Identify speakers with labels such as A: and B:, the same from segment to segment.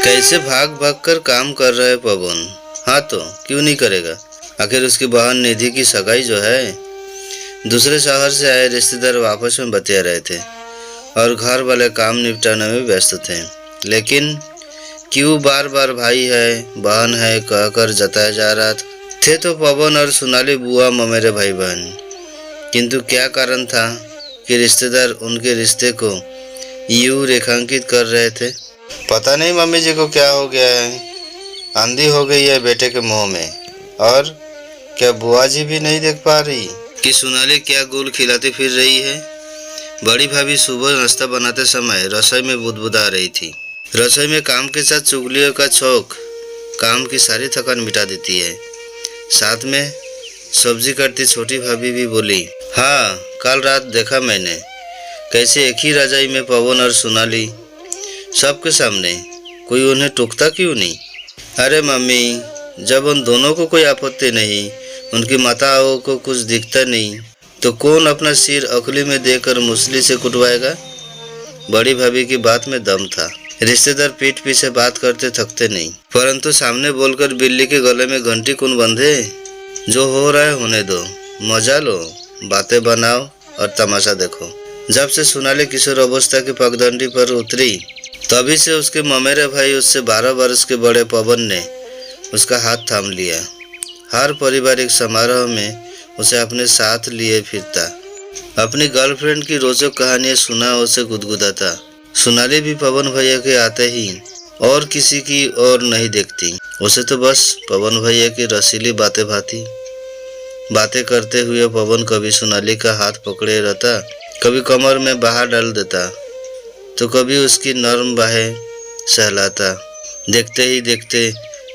A: कैसे भाग भाग कर काम कर रहा है पवन। हाँ तो क्यों नहीं करेगा। आखिर उसकी बहन निधि की सगाई जो है, दूसरे शहर से आए रिश्तेदार वापस में बतिया रहे थे और घर वाले काम निपटाने में व्यस्त थे। लेकिन क्यों बार बार भाई है बहन है कहकर जताया जा रहा थे तो पवन और सोनाली बुआ ममेरे भाई बहन। किंतु क्या कारण था कि रिश्तेदार उनके रिश्ते को यूं रेखांकित कर रहे थे। पता नहीं मम्मी जी को क्या हो गया है, आंधी हो गई है बेटे के मुंह में। और क्या बुआ जी भी नहीं देख पा रही कि सोनाली क्या गुल खिलाती फिर रही है। बड़ी भाभी सुबह नाश्ता बनाते समय रसोई में बुदबुदा रही थी। रसोई में काम के साथ चुगलियों का शौक काम की सारी थकान मिटा देती है। साथ में सब्जी काटती छोटी भाभी भी बोली, हाँ कल रात देखा मैंने कैसे एक ही रजाई में पवन और सोनाली सबके सामने, कोई उन्हें टोकता क्यों नहीं। अरे मम्मी, जब उन दोनों को कोई आपत्ति नहीं, उनकी माताओं को कुछ दिखता नहीं, तो कौन अपना सिर अखली में देकर मुसली से कुटवाएगा। बड़ी भाभी की बात में दम था। रिश्तेदार पीठ पीछे बात करते थकते नहीं, परंतु सामने बोलकर बिल्ली के गले में घंटी कौन बंधे। जो हो रहा है होने दो, मजा लो, बातें बनाओ और तमाशा देखो। जब से सोनाली किशोर अवस्था की पगडंडी पर उतरी तभी से उसके ममेरे भाई उससे 12 वर्ष के बड़े पवन ने उसका हाथ थाम लिया। हर पारिवारिक समारोह में उसे अपने साथ लिए फिरता, अपनी गर्लफ्रेंड की रोचक कहानियां सुना उसे गुदगुदाता। सोनाली भी पवन भैया के आते ही और किसी की ओर नहीं देखती, उसे तो बस पवन भैया की रसीली बातें भाती। बातें करते हुए पवन कभी सोनाली का हाथ पकड़े रहता, कभी कमर में बाहर डाल देता, तो कभी उसकी नर्म बाहें सहलाता। देखते ही देखते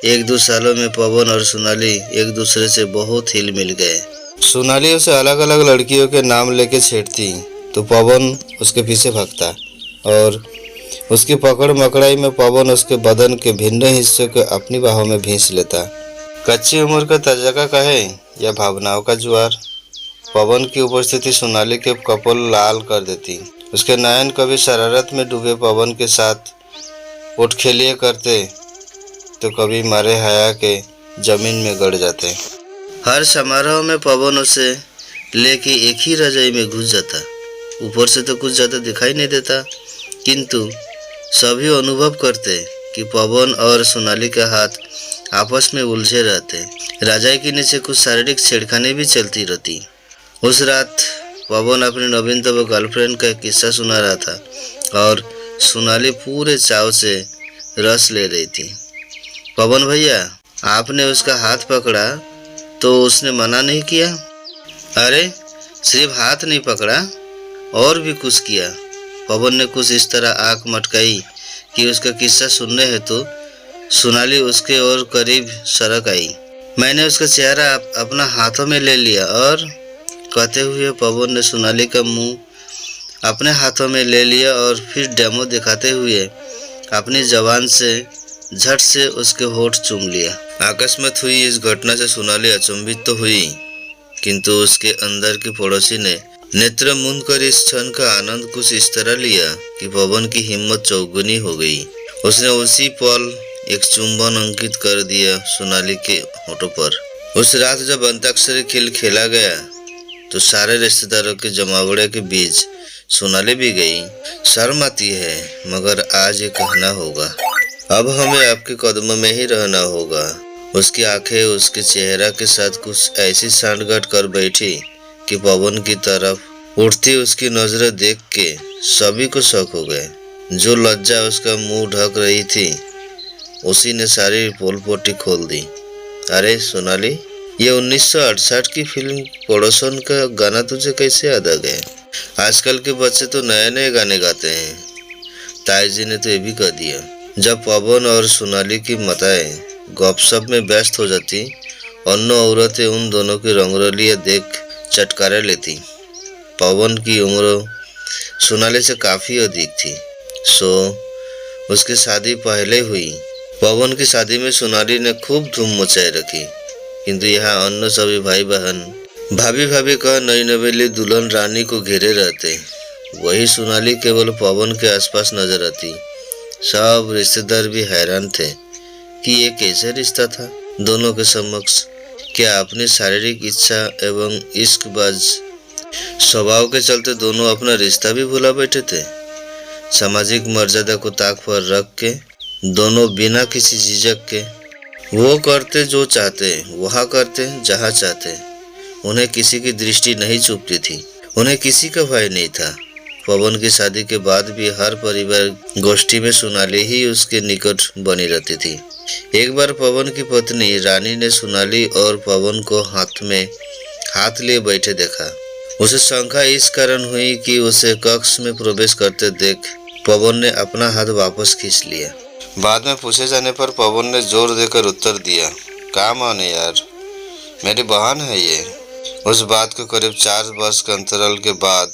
A: 1-2 सालों में पवन और सोनाली एक दूसरे से बहुत हिल मिल गए। सोनाली उसे अलग अलग लड़कियों के नाम लेके छेड़ती तो पवन उसके पीछे भागता और उसकी पकड़ मकड़ाई में पवन उसके बदन के भिन्न हिस्सों को अपनी बाहों में भींच लेता। कच्ची उम्र का तजका कहे या भावनाओं का जुआर, पवन की उपस्थिति सोनाली के कपोल लाल कर देती। उसके नयन कभी शरारत में डूबे पवन के साथ उठखेलिए करते तो कभी मारे हया के जमीन में गड़ जाते। हर समारोह में पवन उसे लेके एक ही रजाई में घुस जाता। ऊपर से तो कुछ ज़्यादा दिखाई नहीं देता, किंतु सभी अनुभव करते कि पवन और सोनाली का हाथ आपस में उलझे रहते। रजाई के नीचे कुछ शारीरिक छेड़खानी भी चलती रहती। उस रात पवन अपनी नवीनतम गर्लफ्रेंड का किस्सा सुना रहा था और सोनाली पूरे चाव से रस ले रही थी। पवन भैया, आपने उसका हाथ पकड़ा तो उसने मना नहीं किया। अरे सिर्फ हाथ नहीं पकड़ा, और भी कुछ किया। पवन ने कुछ इस तरह आंख मटकाई कि उसका किस्सा सुनने हेतु सोनाली उसके और करीब सरक आई। मैंने उसका चेहरा अपना हाथों में ले लिया और कहते हुए पवन ने सोनाली का मुंह अपने हाथों में ले लिया और फिर डेमो दिखाते हुए अपनी जबान से झट से उसके होठ चूम लिया। अकस्मात हुई इस घटना से सोनाली अचंभित तो हुई, किंतु उसके अंदर की पड़ोसी ने नेत्र मूंद कर इस क्षण का आनंद कुछ इस तरह लिया कि पवन की हिम्मत चौगुनी हो गई। उसने उसी पल एक चुंबन अंकित कर दिया सोनाली के होठों पर। उस रात जब अंताक्षरी खेल खेला गया तो सारे रिश्तेदारों के जमावड़े के बीच सोनाली भी गई। शर्म आती है, मगर आज ये कहना होगा, अब हमें आपके कदमों में ही रहना होगा। उसकी आंखें उसके चेहरा के साथ कुछ ऐसी सांठगांठ कर बैठी कि पवन की तरफ उठती उसकी नजरें देख के सभी को शक हो गए। जो लज्जा उसका मुंह ढक रही थी उसी ने सारी पोलपोटी खोल दी। अरे सोनाली, ये 1968 की फिल्म पड़ोसन का गाना तुझे कैसे याद आ गया। आजकल के बच्चे तो नए नए गाने गाते हैं। ताई जी ने तो ये भी कह दिया। जब पवन और सोनाली की माताएं गपशप में व्यस्त हो जाती, अन्य औरतें उन दोनों की रंगरलियां देख चटकारे लेती। पवन की उम्र सोनाली से काफी अधिक थी, सो उसकी शादी पहले हुई। पवन की शादी में सोनाली ने खूब धूम मचाई रखी, किंतु यहाँ अन्य सभी भाई बहन भाभी भाभी कह नई नवेली दुल्हन रानी को घेरे रहते। वही सोनाली केवल पवन के आसपास नजर आती। सब रिश्तेदार भी हैरान थे कि ये कैसे रिश्ता था दोनों के समक्ष। क्या अपनी शारीरिक इच्छा एवं इश्कबाज स्वभाव के चलते दोनों अपना रिश्ता भी भुला बैठे थे। सामाजिक मर्यादा को ताक पर रख के दोनों बिना किसी झिझक के वो करते जो चाहते, वहाँ करते जहाँ चाहते। उन्हें किसी की दृष्टि नहीं चुभती थी, उन्हें किसी का भय नहीं था। पवन की शादी के बाद भी हर परिवार गोष्ठी में सोनाली ही उसके निकट बनी रहती थी। एक बार पवन की पत्नी रानी ने सोनाली और पवन को हाथ में हाथ लिए बैठे देखा। उसे शंका इस कारण हुई कि उसे कक्ष में प्रवेश करते देख पवन ने अपना हाथ वापस खींच लिया। बाद में पूछे जाने पर पवन ने जोर देकर उत्तर दिया, क्या माने यार, मेरी बहन है ये। उस बात को करीब 4 वर्ष के अंतराल के बाद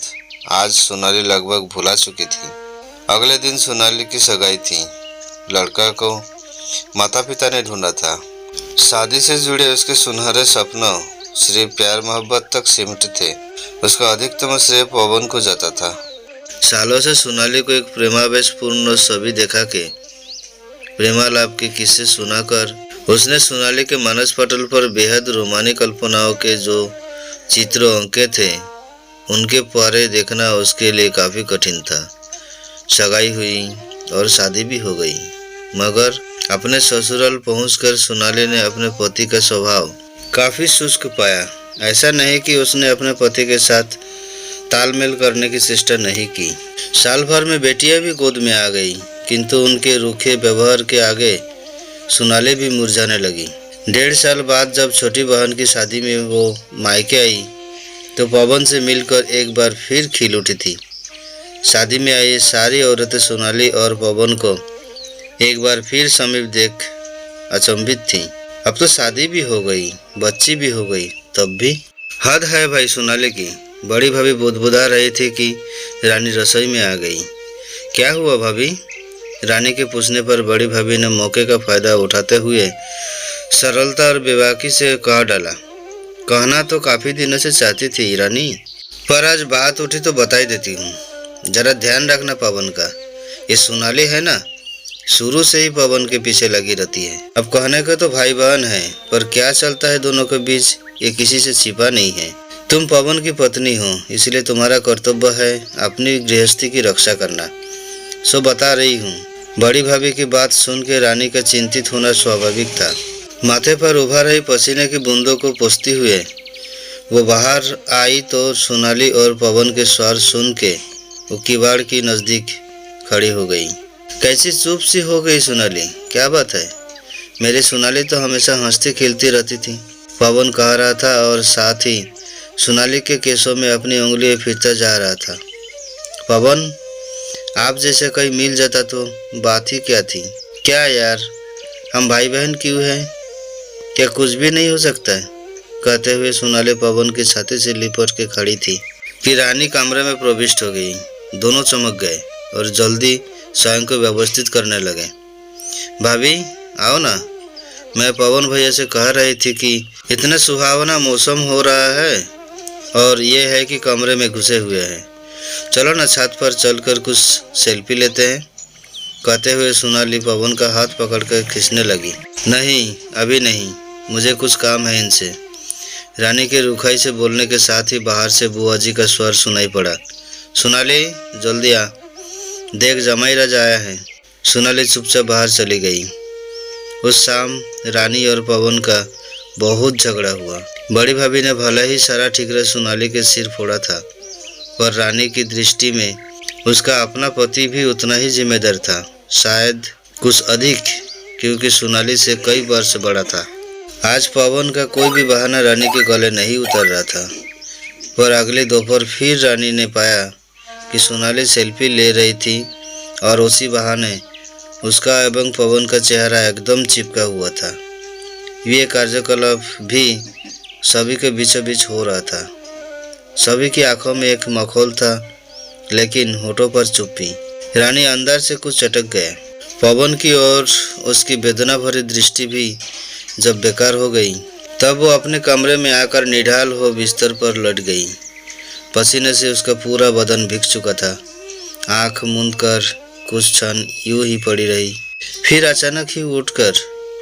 A: आज सोनाली लगभग भुला चुकी थी। अगले दिन सोनाली की सगाई थी। लड़का को माता पिता ने ढूंढा था। शादी से जुड़े उसके सुनहरे सपनों सिर्फ प्यार मोहब्बत तक सीमित थे। उसका अधिकतम श्रेय पवन को जाता था। सालों से सोनाली को एक प्रेमावेशपूर्ण छवि देखा के प्रेमालाप के किस्से सुनाकर उसने सोनाली के मानस पटल पर बेहद रोमानी कल्पनाओं के जो चित्र अंके थे उनके परे देखना उसके लिए काफी कठिन था। सगाई हुई और शादी भी हो गई, मगर अपने ससुराल पहुंचकर सोनाली ने अपने पति का स्वभाव काफी शुष्क पाया। ऐसा नहीं कि उसने अपने पति के साथ तालमेल करने की चेष्टा नहीं की। साल भर में बेटियां भी गोद में आ गई, किंतु उनके रूखे व्यवहार के आगे सोनाली भी मुरझाने लगी। 1.5 साल बाद जब छोटी बहन की शादी में वो मायके आई तो पवन से मिलकर एक बार फिर खिल उठी थी। शादी में आई सारी औरतें सोनाली और पवन को एक बार फिर समीप देख अचंभित थीं। अब तो शादी भी हो गई, बच्ची भी हो गई, तब भी हद है भाई सोनाली की। बड़ी भाभी बुदबुदा रही थी कि रानी रसोई में आ गई। क्या हुआ भाभी? रानी के पूछने पर बड़ी भाभी ने मौके का फायदा उठाते हुए सरलता और बेबाकी से कह डाला, कहना तो काफी दिनों से चाहती थी रानी, पर आज बात उठी तो बता ही देती हूँ। जरा ध्यान रखना पवन का। ये सोनाली है ना, शुरू से ही पवन के पीछे लगी रहती है। अब कहने को तो भाई बहन है, पर क्या चलता है दोनों के बीच ये किसी से छिपा नहीं है। तुम पवन की पत्नी हो, इसलिए तुम्हारा कर्तव्य है अपनी गृहस्थी की रक्षा करना। सो बता रही हूँ। बड़ी भाभी की बात सुन के रानी का चिंतित होना स्वाभाविक था। माथे पर उभर रही पसीने की बूंदों को पोंछते हुए वो बाहर आई तो सोनाली और पवन के स्वर सुन के वो किवाड़ की नजदीक खड़ी हो गई। कैसी चुप सी हो गई सोनाली, क्या बात है? मेरी सोनाली तो हमेशा हंसती खिलती रहती थी, पवन कह रहा था और साथ ही सोनाली के केसों में अपनी उंगलियां फिरता जा रहा था। पवन, आप जैसे कहीं मिल जाता तो बात ही क्या थी। क्या यार, हम भाई बहन क्यों हैं? क्या कुछ भी नहीं हो सकता है? कहते हुए सोनाली पवन की छाती से लिपट के खड़ी थी कि रानी कमरे में प्रविष्ट हो गई। दोनों चमक गए और जल्दी स्वयं को व्यवस्थित करने लगे। भाभी आओ ना, मैं पवन भैया से कह रही थी कि इतना सुहावना मौसम हो रहा है और ये है कि कमरे में घुसे हुए हैं, चलो ना छत पर चलकर कुछ सेल्फी लेते हैं। कहते हुए सोनाली पवन का हाथ पकड़कर खींचने लगी। नहीं, अभी नहीं, मुझे कुछ काम है इनसे। रानी के रुखाई से बोलने के साथ ही बाहर से बुआ जी का स्वर सुनाई पड़ा, सोनाली जल्दी आ, देख जमाई राजा आया है। सोनाली चुपचाप बाहर चली गई। उस शाम रानी और पवन का बहुत झगड़ा हुआ। बड़ी भाभी ने भले ही सारा ठिकरा सोनाली के सिर फोड़ा था, पर रानी की दृष्टि में उसका अपना पति भी उतना ही जिम्मेदार था, शायद कुछ अधिक, क्योंकि सोनाली से कई वर्ष बड़ा था। आज पवन का कोई भी बहाना रानी के गले नहीं उतर रहा था, पर अगले दोपहर फिर रानी ने पाया कि सोनाली सेल्फी ले रही थी और उसी बहाने उसका एवं पवन का चेहरा एकदम चिपका हुआ था। ये कार्यकलाप भी सभी के बीचों बीच हो रहा था। सभी की आंखों में एक मखौल था, लेकिन होठों पर चुप्पी। रानी अंदर से कुछ चटक गया। पवन की ओर उसकी वेदना भरी दृष्टि भी जब बेकार हो गई, तब वो अपने कमरे में आकर निढाल हो बिस्तर पर लट गई। पसीने से उसका पूरा बदन भीग चुका था। आंख मूंद कर कुछ क्षण यूं ही पड़ी रही, फिर अचानक ही उठकर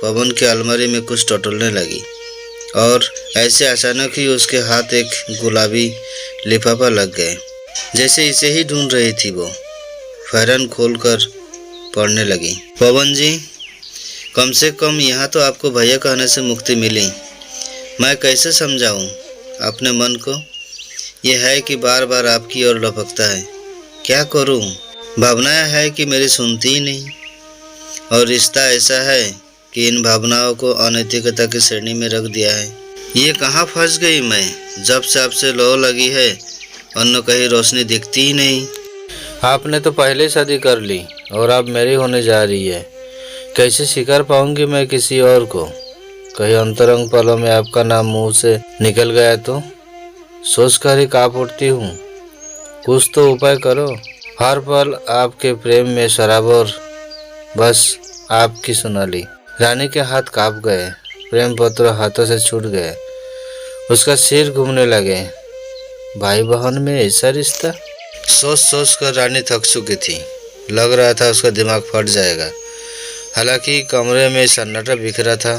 A: पवन के अलमारी में कुछ टटोलने लगी और ऐसे अचानक ही उसके हाथ एक गुलाबी लिफाफा लग गए, जैसे इसे ही ढूंढ रही थी। वो फौरन खोलकर पढ़ने लगी। पवन जी, कम से कम यहाँ तो आपको भैया कहने से मुक्ति मिली। मैं कैसे समझाऊं अपने मन को? यह है कि बार बार आपकी ओर लपकता है। क्या करूं? भावनाएं है कि मेरी सुनती ही नहीं, और रिश्ता ऐसा है कि इन भावनाओं को अनैतिकता की श्रेणी में रख दिया है। ये कहाँ फंस गई मैं? जब से आपसे लौ लगी है अन्य कहीं रोशनी दिखती ही नहीं। आपने तो पहले शादी कर ली और अब मेरी होने जा रही है। कैसे स्वीकार पाऊंगी मैं किसी और को? कहीं अंतरंग पलों में आपका नाम मुंह से निकल गया तो सोच कर ही कांप उठती हूँ। कुछ तो उपाय करो। हर पल आपके प्रेम में सराबोर, बस आपकी सोनाली। रानी के हाथ कांप गए, प्रेम पत्र हाथों से छूट गए, उसका सिर घूमने लगे। भाई बहन में ऐसा रिश्ता? सोच सोच कर रानी थक चुकी थी। लग रहा था उसका दिमाग फट जाएगा। हालांकि कमरे में सन्नाटा बिखरा था,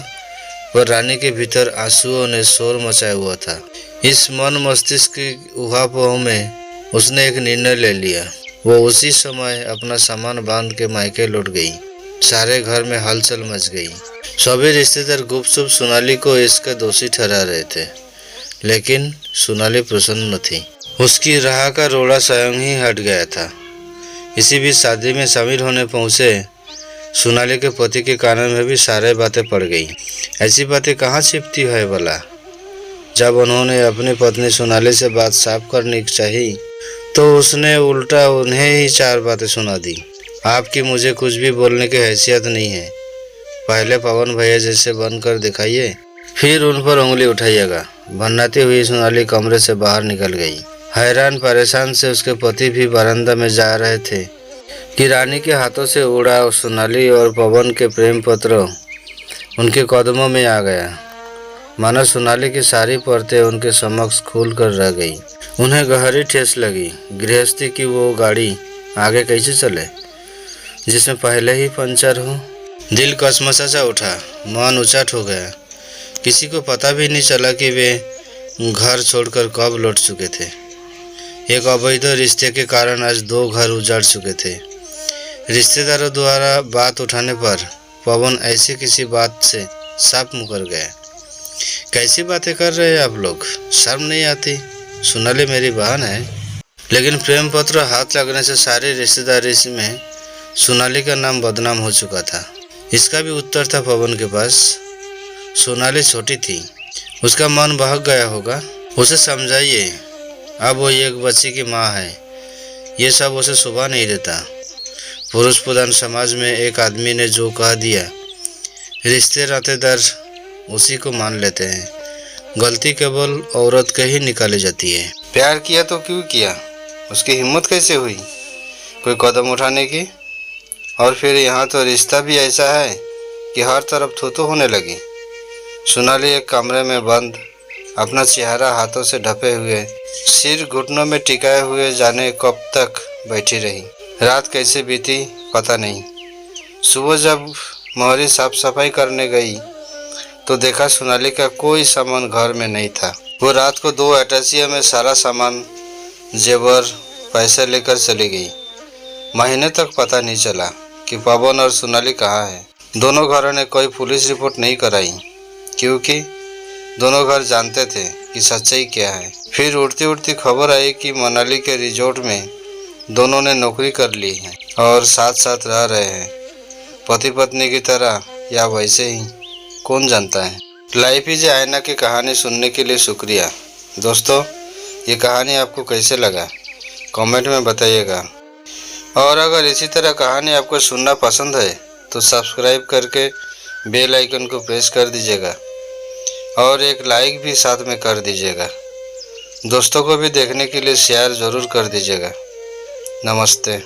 A: पर रानी के भीतर आंसुओं ने शोर मचाया हुआ था। इस मन मस्तिष्क की उहापोह में उसने एक निर्णय ले लिया। वो उसी समय अपना सामान बांध के मायके लौट गई। सारे घर में हलचल मच गई। सभी रिश्तेदार गुपचुप सोनाली को इसका दोषी ठहरा रहे थे, लेकिन सोनाली प्रसन्न थी। उसकी राह का रोड़ा स्वयं ही हट गया था। इसी बीच शादी में शामिल होने पहुंचे सोनाली के पति के कानों में भी सारे बातें पड़ गई। ऐसी बातें कहाँ छिपती है भला? जब उन्होंने अपनी पत्नी सोनाली से बात साफ करनी चाहिए तो उसने उल्टा उन्हें ही चार बातें सुना दी। आपकी मुझे कुछ भी बोलने की हैसियत नहीं है। पहले पवन भैया जैसे बनकर दिखाइए, फिर उन पर उंगली उठाइएगा। भन्नाती हुई सोनाली कमरे से बाहर निकल गई। हैरान परेशान से उसके पति भी बरामदा में जा रहे थे कि रानी के हाथों से उड़ा सोनाली और पवन के प्रेम पत्र उनके कदमों में आ गया। मानो सोनाली की सारी परतें उनके समक्ष खुल कर रह गई। उन्हें गहरी ठेस लगी। गृहस्थी की वो गाड़ी आगे कैसे चले जिसमें पहले ही पंचर हो? दिल कसमसा उठा, मन उचाट हो गया। किसी को पता भी नहीं चला कि वे घर छोड़कर कब लौट चुके थे। एक अवैध रिश्ते के कारण आज 2 घर उजाड़ चुके थे। रिश्तेदारों द्वारा बात उठाने पर पवन ऐसी किसी बात से साफ मुकर गया। कैसी बातें कर रहे हैं आप लोग? शर्म नहीं आती? सोनाली मेरी बहन है। लेकिन प्रेम पत्र हाथ लगने से सारी रिश्तेदारी में सोनाली का नाम बदनाम हो चुका था। इसका भी उत्तर था पवन के पास। सोनाली छोटी थी, उसका मन बहक गया होगा। उसे समझाइए, अब वो एक बच्ची की माँ है। ये सब उसे शोभा नहीं देता। पुरुष प्रधान समाज में एक आदमी ने जो कह दिया, रिश्ते नातेदार उसी को मान लेते हैं। गलती केवल औरत के ही निकाली जाती है। प्यार किया तो क्यों किया? उसकी हिम्मत कैसे हुई कोई कदम उठाने की? और फिर यहाँ तो रिश्ता भी ऐसा है कि हर तरफ थू-थू होने लगी। सोनाली एक कमरे में बंद, अपना चेहरा हाथों से ढपे हुए, सिर घुटनों में टिकाए हुए जाने कब तक बैठी रही। रात कैसे बीती पता नहीं। सुबह जब मोहरी साफ सफाई करने गई तो देखा सोनाली का कोई सामान घर में नहीं था। वो रात को 2 अटैचियों में सारा सामान, जेवर, पैसे लेकर चली गई। महीने तक पता नहीं चला कि पवन और सोनाली कहाँ है। दोनों घरों ने कोई पुलिस रिपोर्ट नहीं कराई, क्योंकि दोनों घर जानते थे कि सच्चाई क्या है। फिर उड़ती उड़ती खबर आई कि मनाली के रिजॉर्ट में दोनों ने नौकरी कर ली है और साथ साथ रह रहे हैं, पति पत्नी की तरह, या वैसे ही, कौन जानता है। लाइफ इज आईना की कहानी सुनने के लिए शुक्रिया। दोस्तों, ये कहानी आपको कैसे लगा कमेंट में बताइएगा। और अगर इसी तरह कहानी आपको सुनना पसंद है तो सब्सक्राइब करके बेल आइकन को प्रेस कर दीजिएगा और एक लाइक भी साथ में कर दीजिएगा। दोस्तों को भी देखने के लिए शेयर ज़रूर कर दीजिएगा। नमस्ते।